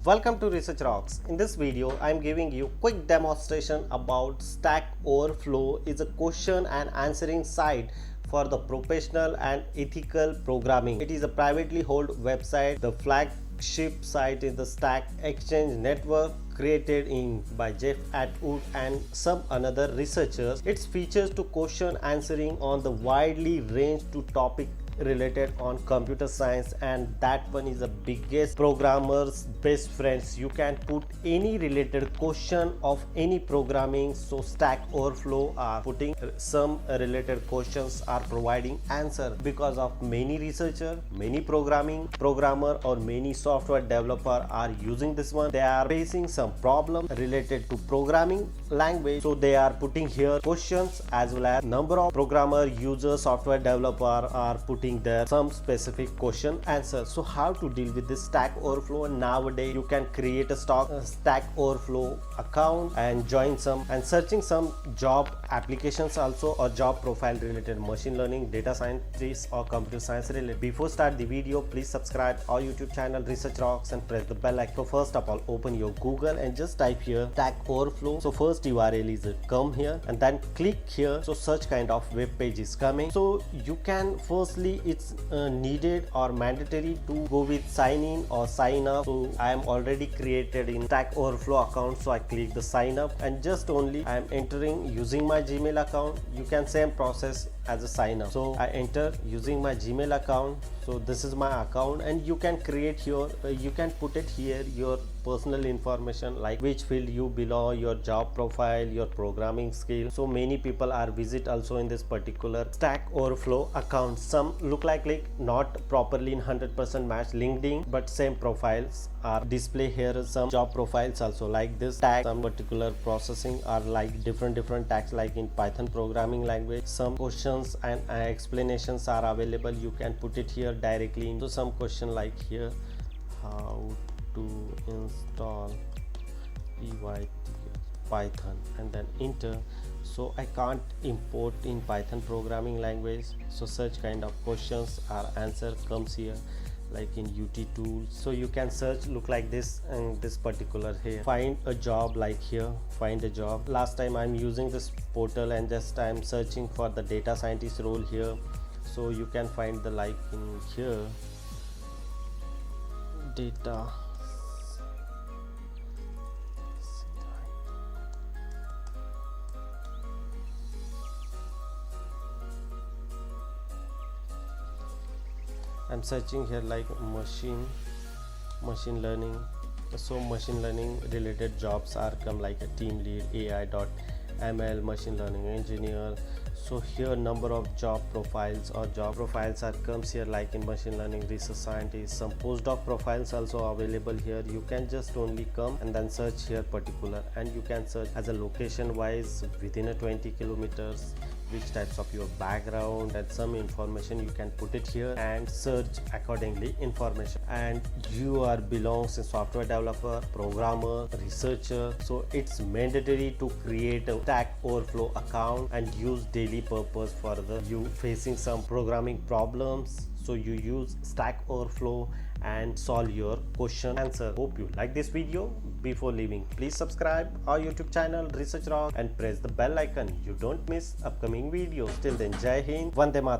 Welcome to Research Rocks. In this video, I am giving you quick demonstration about Stack Overflow. Is a question and answering site for the professional and ethical programming. It is a privately held website. The flagship site is the Stack Exchange Network, created by Jeff Atwood and some another researchers. Its features to question answering on the widely ranged to topic related on computer science, and that one is the biggest programmers best friends. You can put any related question of any programming. So Stack Overflow are putting some related questions, are providing answer because of many researcher, many programmer or many software developer are using this one. They are facing some problem related to programming language, so they are putting here questions, as well as number of programmer users, software developer are putting there some specific question answer. So how to deal with this Stack Overflow? Nowadays you can create a Stack Overflow account and join some and searching some job applications also, or job profile related machine learning, data scientist or computer science related. Before start the video, please subscribe our YouTube channel Research Rocks and press the bell icon. So first of all, open your Google and just type here Stack Overflow. So first URL is come here and then click here. So such kind of web page is coming. So you can firstly, it's needed or mandatory to go with sign in or sign up. So I am already created in Stack Overflow account, so I click the sign up and just only I am entering using my Gmail account. You can same process as a sign up. So I enter using my Gmail account. So this is my account, and you can create here, you can put it here your personal information like which field you belong, your job profile, your programming skill. So many people are visit also in this particular Stack Overflow account. Some look like not properly in 100% match LinkedIn, but same profiles are display here. Some job profiles also like this tag, some particular processing are like different tags like in Python programming language. Some questions and explanations are available. You can put it here directly into some question like here, how to install Python, and then enter. So I can't import in Python programming language, so such kind of questions or answer comes here like in UT tools. So you can search look like this, and this particular here find a job, like here find a job. Last time I'm using this portal and just I'm searching for the data scientist role here. So you can find the like in here data. I'm searching here like machine learning. So machine learning related jobs are come like a team lead, AI.ML, machine learning engineer. So here number of job profiles are comes here like in machine learning research scientist. Some postdoc profiles also available here. You can just only come and then search here particular, and you can search as a location wise within a 20 kilometers, which types of your background and some information you can put it here and search accordingly information. And you are belongs in software developer, programmer, researcher, so it's mandatory to create a Stack Overflow account and use daily purpose for the you facing some programming problems. So you use Stack Overflow and solve your question answer. Hope you like this video. Before leaving, please subscribe our YouTube channel Research Rock and press the bell icon. You don't miss upcoming videos. Till then, Jai Hind, Vande Mataram.